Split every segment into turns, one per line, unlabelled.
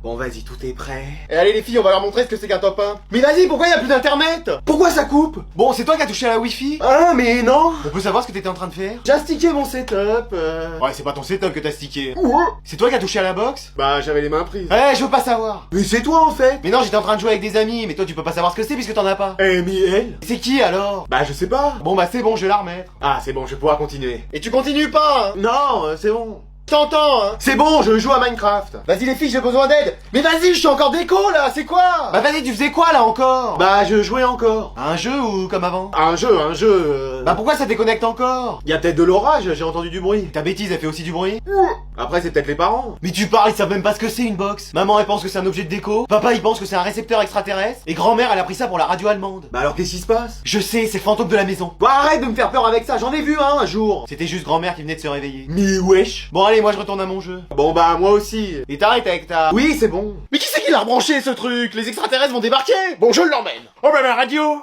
Bon vas-y, tout est prêt.
Et allez les filles, on va leur montrer ce que c'est qu'un top 1.
Mais vas-y, pourquoi y a plus d'internet? Pourquoi ça coupe?
Bon, c'est toi qui as touché à la wifi?
Ah mais non.
On peut savoir ce que t'étais en train de faire?
J'ai stické mon setup.
Ouais, c'est pas ton setup que t'as stické.
Ouais.
C'est toi qui as touché à la box?
Bah j'avais les mains prises.
Eh, je veux pas savoir.
Mais c'est toi en fait.
Mais non, j'étais en train de jouer avec des amis, mais toi tu peux pas savoir ce que c'est puisque t'en as pas.
Eh mais elle?
C'est qui alors?
Bah je sais pas.
Bon bah c'est bon, je vais la remettre.
Ah c'est bon, je vais pouvoir continuer.
Et tu continues pas hein?
Non, c'est bon.
T'entends hein?
C'est bon, je joue à Minecraft.
Vas-y les filles, j'ai besoin d'aide.
Mais vas-y, je suis encore déco là, c'est quoi?
Bah vas-y, tu faisais quoi là encore?
Bah je jouais encore.
Un jeu ou comme avant?
Un jeu.
Bah pourquoi ça déconnecte encore?
Y a peut-être de l'orage, j'ai entendu du bruit.
Ta bêtise, elle fait aussi du bruit?
Après c'est peut-être les parents.
Mais tu parles, ils savent même pas ce que c'est une box. Maman elle pense que c'est un objet de déco. Papa il pense que c'est un récepteur extraterrestre. Et grand-mère elle a pris ça pour la radio allemande.
Bah alors qu'est-ce qui se passe?
Je sais, c'est le fantôme de la maison.
Bah arrête de me faire peur avec ça, j'en ai vu un jour.
C'était juste grand-mère qui venait de se réveiller.
Mais wesh.
Bon allez, moi je retourne à mon jeu.
Bon bah moi aussi.
Et t'arrêtes avec ta...
Oui c'est bon.
Mais qui c'est qui l'a rebranché ce truc? Les extraterrestres vont débarquer. Bon je l'emmène. Oh bah la radio.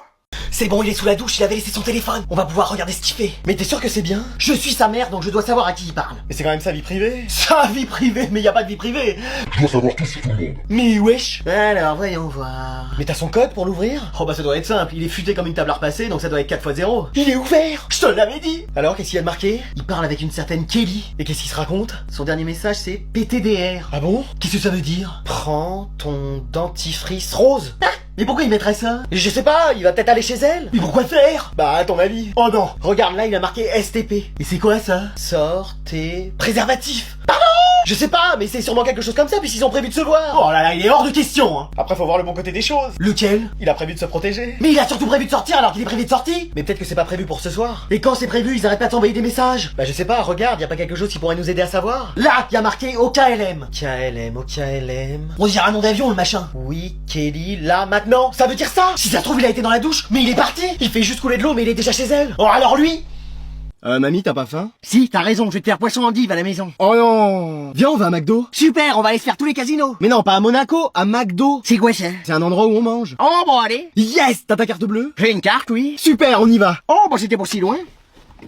C'est bon, il est sous la douche, il avait laissé son téléphone. On va pouvoir regarder ce qu'il fait.
Mais t'es sûr que c'est bien?
Je suis sa mère, donc je dois savoir à qui il parle.
Mais c'est quand même sa vie privée.
Sa vie privée, mais y a pas de vie privée.
Je dois savoir tout sur tout le monde.
Mais wesh.
Alors, voyons voir.
Mais t'as son code pour l'ouvrir?
Oh bah ça doit être simple, il est futé comme une table à repasser, donc ça doit être 4x0.
Il est ouvert.
Je te l'avais dit.
Alors qu'est-ce qu'il y a de marqué?
Il parle avec une certaine Kelly.
Et qu'est-ce qu'il se raconte?
Son dernier message c'est PTDR.
Ah bon?
Qu'est-ce que ça veut dire?
Prends ton dentifrice rose.
Mais pourquoi il mettrait ça?
Je sais pas, il va peut-être aller chez elle.
Mais pourquoi faire?
Bah à ton avis.
Oh non.
Regarde là, il a marqué STP.
Et c'est quoi ça?
Sors tes préservatifs. Je sais pas, mais c'est sûrement quelque chose comme ça puisqu'ils ont prévu de se voir.
Oh là là, il est hors de question hein.
Après faut voir le bon côté des choses.
Lequel?
Il a prévu de se protéger.
Mais il a surtout prévu de sortir alors qu'il est prévu de sortie.
Mais peut-être que c'est pas prévu pour ce soir.
Et quand c'est prévu, ils arrêtent pas de t'envoyer des messages.
Bah je sais pas, regarde, y a pas quelque chose qui pourrait nous aider à savoir?
Là, il y a marqué OKLM.
OKLM.
On dirait un nom d'avion le machin.
Oui, Kelly, là, maintenant. Ça veut dire ça?
Si ça se trouve, il a été dans la douche, mais il est parti.
Il fait juste couler de l'eau, mais il est déjà chez elle.
Oh alors lui?
Mamie, t'as pas faim?
Si, t'as raison, je vais te faire poisson endive à la maison.
Oh non! Viens, on va à McDo.
Super, on va aller se faire tous les casinos.
Mais non, pas à Monaco, à McDo.
C'est quoi ça?
C'est un endroit où on mange.
Oh bon allez.
Yes! T'as ta carte bleue?
J'ai une carte, oui.
Super, on y va.
Oh bon c'était pour si loin.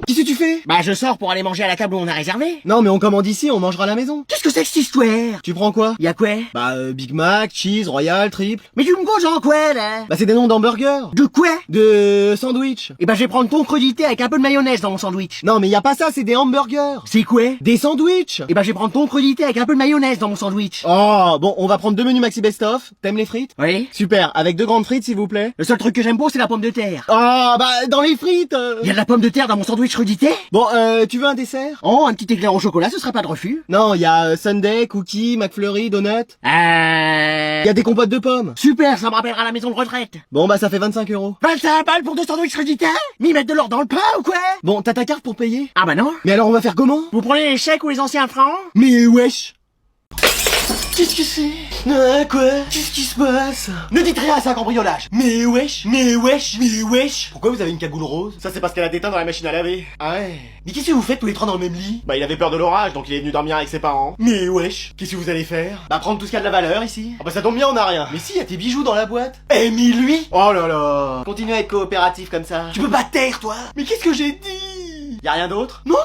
Qu'est-ce que tu fais?
Bah je sors pour aller manger à la table où on a réservé.
Non, mais on commande ici, on mangera à la maison.
Qu'est-ce que c'est que cette histoire?
Tu prends quoi?
Y'a quoi?
Bah, Big Mac, cheese, royal, triple.
Mais tu me causes en quoi là?
Bah, c'est des noms d'hamburgers.
De quoi?
De sandwich.
Eh ben je vais prendre ton crudité avec un peu de mayonnaise dans mon sandwich.
Non, mais y a pas ça, c'est des hamburgers.
C'est quoi?
Des sandwichs.
Eh ben je vais prendre ton crudité avec un peu de mayonnaise dans mon sandwich.
Oh, bon, on va prendre 2 menus maxi best-of. T'aimes les frites?
Oui.
Super, avec 2 grandes frites, s'il vous plaît.
Le seul truc que j'aime pas c'est la pomme de terre.
Ah, bah, dans les frites.
Y a de la pomme de terre dans mon sandwich crudité?
Bon, tu veux un dessert?
Oh, un petit éclair au chocolat, ce serait pas de refus.
Non, y a sundae, cookies, McFlurry, donut. Y a des compotes de pommes.
Super, ça me rappellera la maison de retraite.
Bon, bah, ça fait 25 €.
25 balles pour 2 sandwichs crudité? M'y mettre de l'or dans le pain ou quoi?
Bon, t'as ta carte pour payer?
Ah bah non.
Mais alors, on va faire comment?
Vous prenez les chèques ou les anciens francs?
Mais wesh.
Qu'est-ce que c'est?
Quoi?
Qu'est-ce qui se passe?
Ne dites rien à ça, cambriolage.
Mais wesh, mais wesh, mais wesh.
Pourquoi vous avez une cagoule rose? Ça, c'est parce qu'elle a déteint dans la machine à laver. Ah ouais.
Mais qu'est-ce que vous faites tous les trois dans le même lit?
Bah, il avait peur de l'orage, donc il est venu dormir avec ses parents.
Mais wesh.
Qu'est-ce que vous allez faire?
Bah prendre tout ce qui a de la valeur ici.
Ah bah ça tombe bien, on a rien. Mais si, y a tes bijoux dans la boîte.
Eh mais lui.
Oh là là. Continuez à être coopératif comme ça.
Tu peux pas te taire toi.
Mais qu'est-ce que j'ai dit? Y a rien d'autre?
Non.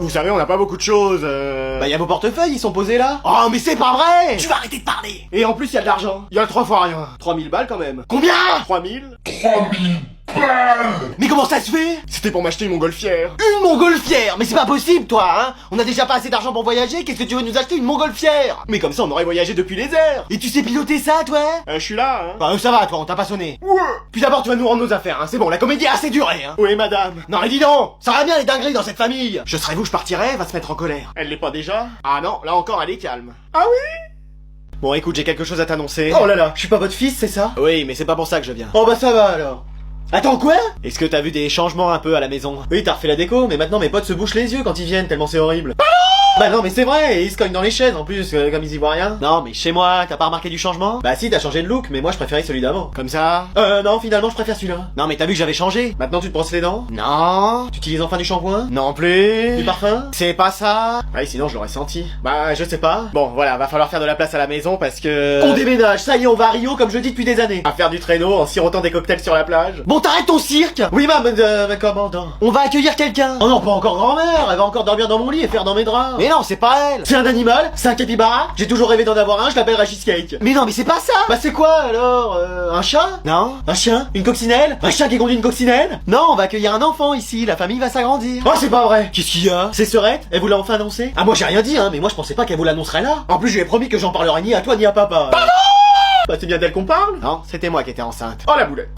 Vous savez, on n'a pas beaucoup de choses. Bah, y a vos portefeuilles, ils sont posés là.
Oh mais c'est pas vrai. Tu vas arrêter de parler.
Et en plus, y a de l'argent. Y a 3 fois rien. 3000 balles quand même.
Combien?
3000.
3000 balles.
Mais comment ça se fait?
C'était pour m'acheter une montgolfière.
Une montgolfière? Mais c'est pas possible toi hein. On a déjà pas assez d'argent pour voyager, qu'est-ce que tu veux nous acheter une montgolfière?
Mais comme ça, on aurait voyagé depuis les airs.
Et tu sais piloter ça toi?
Je suis là, hein.
Bah ça va toi, on t'a pas sonné.
Ouais. Puis d'abord, tu vas nous rendre nos affaires, hein. C'est bon, la comédie a assez duré, hein. Oui, madame.
Non mais dis donc, ça va bien les dingueries dans cette famille.
Je serais vous, je partirais, elle va se mettre en colère. Elle l'est pas déjà? Ah non, là encore, elle est calme. Ah oui? Bon, écoute, j'ai quelque chose à t'annoncer.
Oh là là, je suis pas votre fils, c'est ça?
Oui, mais c'est pas pour ça que je viens.
Oh bah ça va alors. Attends quoi?
Est-ce que t'as vu des changements un peu à la maison? Oui, t'as refait la déco, mais maintenant mes potes se bouchent les yeux quand ils viennent, tellement c'est horrible. Bah non mais c'est vrai, et ils se cognent dans les chaises en plus, comme ils y voient rien. Non mais chez moi, t'as pas remarqué du changement? Bah si, t'as changé de look, mais moi je préférais celui d'avant. Comme ça? Non, finalement je préfère celui-là. Non mais t'as vu que j'avais changé? Maintenant tu te brosses les dents? Non. Tu utilises enfin du shampoing? Non plus. Du parfum? C'est pas ça? Ah sinon je l'aurais senti. Bah je sais pas. Bon voilà, va falloir faire de la place à la maison parce que...
On déménage, ça y est on va à Rio comme je dis depuis des années.
À faire du traîneau en sirotant des cocktails sur la plage.
Bon t'arrêtes ton cirque.
Oui ma commandant.
On va accueillir quelqu'un.
Oh non, pas encore grand-mère, elle va encore dormir dans mon lit et faire dans mes draps.
Mais non, c'est pas elle.
C'est un animal? C'est un capybara? J'ai toujours rêvé d'en avoir un, je l'appellerai Cheesecake.
Mais non, mais c'est pas ça.
Bah c'est quoi alors? Un chat?
Non.
Un chien? Une coccinelle? Un chien qui conduit une coccinelle?
Non, on va accueillir un enfant ici, la famille va s'agrandir.
Oh c'est pas vrai!
Qu'est-ce qu'il y a?
C'est Serette? Elle vous l'a enfin annoncé? Ah moi j'ai rien dit hein, mais moi je pensais pas qu'elle vous l'annoncerait là. En plus je lui ai promis que j'en parlerai ni à toi ni à papa. Pardon! Bah c'est bien d'elle qu'on parle?
Non, c'était moi qui étais enceinte.
Oh la boulette!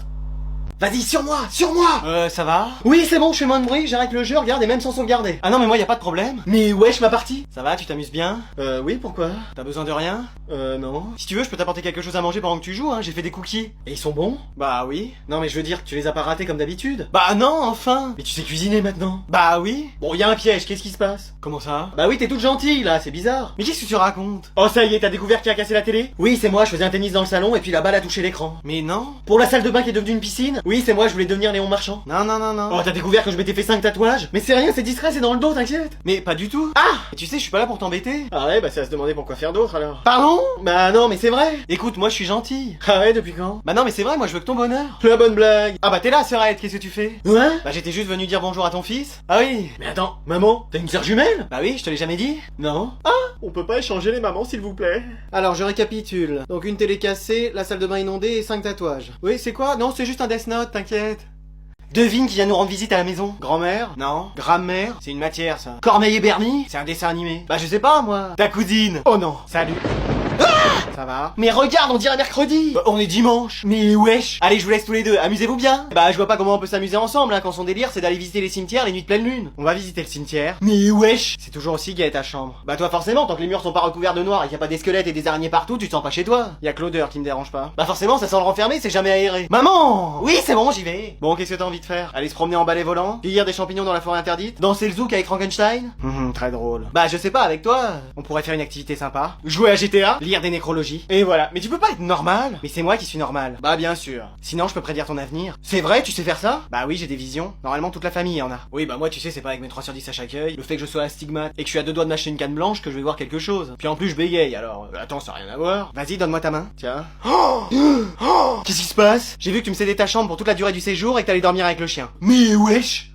Vas-y, sur moi, sur moi. Ça va?
Oui c'est bon, je fais moins de bruit, j'arrête le jeu, regarde et même sans sauvegarder.
Ah non, mais moi y a pas de problème.
Mais wesh ma partie?
Ça va, tu t'amuses bien?
Oui pourquoi?
T'as besoin de rien?
Non.
Si tu veux, je peux t'apporter quelque chose à manger pendant que tu joues, hein, j'ai fait des cookies.
Et ils sont bons?
Bah oui.
Non mais je veux dire que tu les as pas ratés comme d'habitude.
Bah non, enfin.
Mais tu sais cuisiner maintenant.
Bah oui.
Bon y a un piège, qu'est-ce qui se passe?
Comment ça?
Bah oui t'es toute gentille là, c'est bizarre.
Mais qu'est-ce que tu racontes?
Oh ça y est, t'as découvert qui a cassé la télé? Oui c'est moi, je faisais un tennis dans le salon et puis la balle a touché l'écran.
Mais non.
Pour la salle de bain qui est devenue une piscine? Oui c'est moi, je voulais devenir Léon Marchand.
Non, non, non, non.
Oh t'as découvert que je m'étais fait 5 tatouages? Mais c'est rien, c'est discret, c'est dans le dos, t'inquiète.
Mais pas du tout.
Ah!
Et tu sais, je suis pas là pour t'embêter.
Ah ouais, bah c'est à se demander pourquoi faire d'autre alors.
Pardon?
Bah non mais c'est vrai.
Écoute, moi je suis gentil.
Ah ouais, depuis quand?
Bah non, mais c'est vrai, moi je veux que ton bonheur.
La bonne blague.
Ah bah t'es là, Serette, qu'est-ce que tu fais?
Ouais?
Bah j'étais juste venu dire bonjour à ton fils. Ah oui.
Mais attends, maman, t'as une sœur jumelle?
Bah oui, je te l'ai jamais dit.
Non. Ah, on peut pas échanger les mamans s'il vous plaît?
Alors je récapitule. Donc une télé cassée, la salle de bain inondée et 5 tatouages. Oui, c'est quoi? Non, c'est juste un Death Note, t'inquiète. Devine qui vient nous rendre visite à la maison. Grand-mère? Non. Grammaire? C'est une matière, ça. Corneille et Bernie? C'est un dessin animé. Bah je sais pas, moi. Ta cousine?
Oh non.
Salut. Ça va?
Mais regarde, on dirait mercredi.
Bah, on est dimanche.
Mais wesh.
Allez, je vous laisse tous les deux. Amusez-vous bien. Bah, je vois pas comment on peut s'amuser ensemble, hein, quand son délire c'est d'aller visiter les cimetières les nuits de pleine lune. On va visiter le cimetière.
Mais wesh.
C'est toujours aussi gai ta chambre. Bah, toi, forcément, tant que les murs sont pas recouverts de noir et qu'il y a pas des squelettes et des araignées partout, tu te sens pas chez toi. Y a que l'odeur qui me dérange pas. Bah, forcément, ça sent le renfermé, c'est jamais aéré. Maman! Oui, c'est bon, j'y vais. Bon, qu'est-ce que t'as envie de faire? Aller se promener en balai volant? Cueillir des champignons dans la forêt interdite? Danser le zouk avec Frankenstein? Très drôle. Bah, je sais pas, avec toi, on pourrait faire une activité sympa.
Jouer à GTA?
Lire des nécrologies. Et voilà. Mais tu peux pas être normal. Mais c'est moi qui suis normal. Bah bien sûr. Sinon je peux prédire ton avenir. C'est vrai, tu sais faire ça? Bah oui, j'ai des visions. Normalement toute la famille en a. Oui, bah moi tu sais, c'est pas avec mes 3 sur 10 à chaque œil, le fait que je sois astigmate et que je suis à 2 doigts de m'acheter une canne blanche que je vais voir quelque chose. Puis en plus je bégaye, alors attends, ça a rien à voir. Vas-y, donne-moi ta main. Tiens. Qu'est-ce qui se passe? J'ai vu que tu me cédais ta chambre pour toute la durée du séjour et que t'allais dormir avec le chien.
Mais wesh.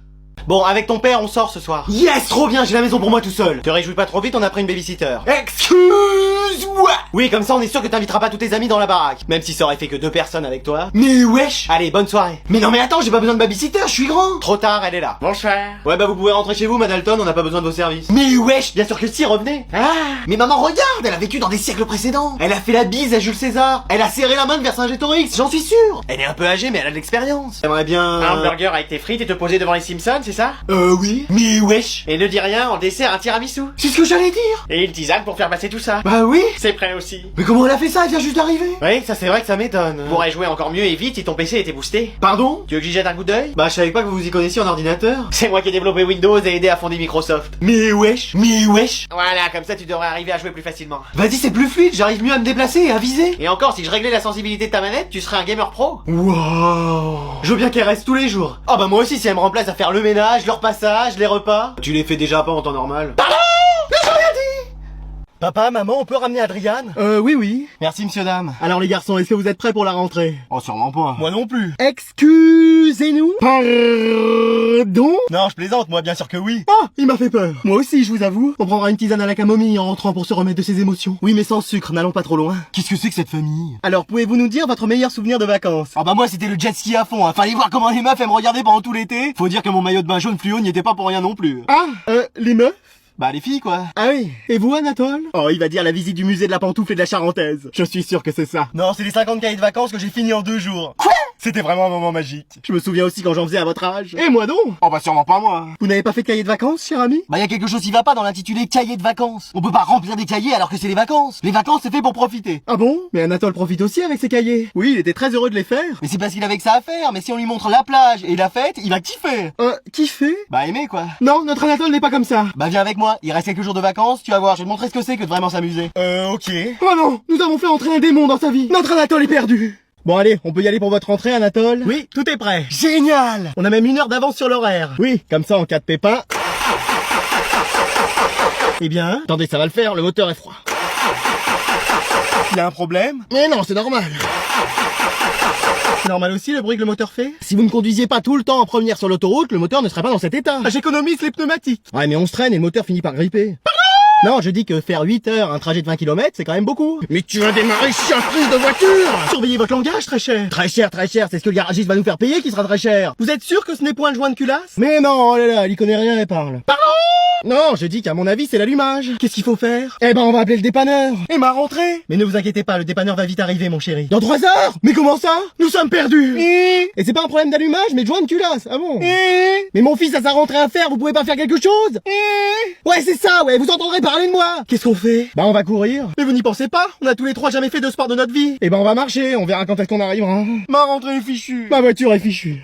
Bon, avec ton père, on sort ce soir.
Yes, trop bien, j'ai la maison pour moi tout seul.
Te réjouis pas trop vite, on a pris une babysitter.
Excuse-moi.
Oui, comme ça on est sûr que t'inviteras pas tous tes amis dans la baraque. Même si ça aurait fait que 2 personnes avec toi.
Mais wesh.
Allez, bonne soirée.
Mais non mais attends, j'ai pas besoin de babysitter, je suis grand.
Trop tard, elle est là.
Bonsoir.
Ouais, bah vous pouvez rentrer chez vous, Madalton, on n'a pas besoin de vos services.
Mais wesh.
Bien sûr que si, revenez.
Ah. Mais maman regarde, elle a vécu dans des siècles précédents.
Elle a fait la bise à Jules César.
Elle a serré la main de Vercingétorix, j'en suis sûr.
Elle est un peu âgée, mais elle a de l'expérience.
J'aimerais bien...
Un hamburger avec tes frites et te poser devant les Simpsons, c'est ça?
Oui. Mais wesh.
Et ne dis rien, en dessert, un tiramisu.
C'est ce que j'allais dire.
Et une tisane pour faire passer tout ça.
Bah oui.
C'est prêt aussi.
Mais comment elle a fait ça? Elle vient juste d'arriver.
Oui, ça c'est vrai que ça m'étonne. On pourrait jouer encore mieux et vite si ton PC était boosté.
Pardon?
Tu veux que j'y jette un coup d'œil?
Bah je savais pas que vous vous y connaissiez en ordinateur.
C'est moi qui ai développé Windows et aidé à fonder Microsoft.
Mais wesh. Mais wesh.
Voilà, comme ça tu devrais arriver à jouer plus facilement.
Vas-y, c'est plus fluide, j'arrive mieux à me déplacer et à viser.
Et encore, si je réglais la sensibilité de ta manette, tu serais un gamer pro.
Wow. Je veux bien qu'elle reste tous les jours.
Ah bah moi aussi, si elle me remplace à faire le ménage, le repassage, les repas.
Tu les fais déjà pas en temps normal.
Pardon!
J'ai rien dit.
Papa, maman, on peut ramener Adriane?
Oui.
Merci, monsieur, dame.
Alors les garçons, est-ce que vous êtes prêts pour la rentrée?
Oh, sûrement pas. Moi non plus.
Excusez-nous. Pardon?
Non, je plaisante, moi, bien sûr que oui.
Oh, il m'a fait peur. Moi aussi, je vous avoue. On prendra une tisane à la camomille en rentrant pour se remettre de ses émotions. Oui, mais sans sucre, n'allons pas trop loin.
Qu'est-ce que c'est que cette famille?
Alors, pouvez-vous nous dire votre meilleur souvenir de vacances?
Ah bah moi, c'était le jet ski à fond, hein. Fallait voir comment les meufs, elles me regardaient pendant tout l'été. Faut dire que mon maillot de bain jaune fluo n'y était pas pour rien non plus.
Ah, les meufs?
Bah les filles, quoi.
Ah oui. Et vous, Anatole? Oh, il va dire la visite du musée de la pantoufle et de la Charentaise. Je suis sûr que c'est ça.
Non, c'est les 50 cahiers de vacances que j'ai fini en 2 jours. Quoi? C'était vraiment un moment magique.
Je me souviens aussi quand j'en faisais à votre âge. Et moi donc?
Oh bah sûrement pas moi.
Vous n'avez pas fait de cahier de vacances, cher ami?
Bah y a quelque chose qui va pas dans l'intitulé cahier de vacances. On peut pas remplir des cahiers alors que c'est les vacances. Les vacances c'est fait pour profiter.
Ah bon? Mais Anatole profite aussi avec ses cahiers. Oui, il était très heureux de les faire.
Mais c'est parce qu'il avait que ça à faire. Mais si on lui montre la plage et la fête, il va kiffer.
Kiffer?
Bah aimer quoi.
Non, notre Anatole n'est pas comme ça.
Bah viens avec moi, il reste quelques jours de vacances, tu vas voir, je vais te montrer ce que c'est que de vraiment s'amuser. Ok.
Oh non, nous avons fait entrer un démon dans sa vie. Notre Anatole est perdu. Bon allez, on peut y aller pour votre entrée, Anatole?
Oui, tout est prêt.
Génial! On a même 1 heure d'avance sur l'horaire. Oui, comme ça en cas de pépin. Eh bien, attendez, ça va le faire, le moteur est froid.
Il y a un problème?
Mais non, c'est normal. C'est normal aussi le bruit que le moteur fait? Si vous ne conduisiez pas tout le temps en première sur l'autoroute, le moteur ne serait pas dans cet état. Ah, j'économise les pneumatiques. Ouais, mais on se traîne et le moteur finit par gripper. Pardon!
Non, je dis que faire 8 heures un trajet de 20 km, c'est quand même beaucoup.
Mais tu as démarré surprise de voiture.
Surveillez votre langage, très cher. Très cher, c'est ce que le garagiste va nous faire payer qui sera très cher. Vous êtes sûr que ce n'est point le joint de culasse? Mais non, oh là là, il y connaît rien, elle parle. Pardon? Non, je dis qu'à mon avis, c'est l'allumage. Qu'est-ce qu'il faut faire? Eh ben, on va appeler le dépanneur. Et ma rentrée? Mais ne vous inquiétez pas, le dépanneur va vite arriver, mon chéri. Dans 3 heures? Mais comment ça? Nous sommes perdus. Et c'est pas un problème d'allumage, mais de joint de culasse. Ah bon? Mais mon fils a sa rentrée à faire, vous pouvez pas faire quelque chose? Ouais, c'est ça, ouais, vous entendrez parler de moi. Qu'est-ce qu'on fait? Bah, on va courir. Mais vous n'y pensez pas? On a tous les 3 jamais fait de sport de notre vie. Eh ben, on va marcher, on verra quand est-ce qu'on arrivera. Ma rentrée est fichue. Ma voiture est fichue.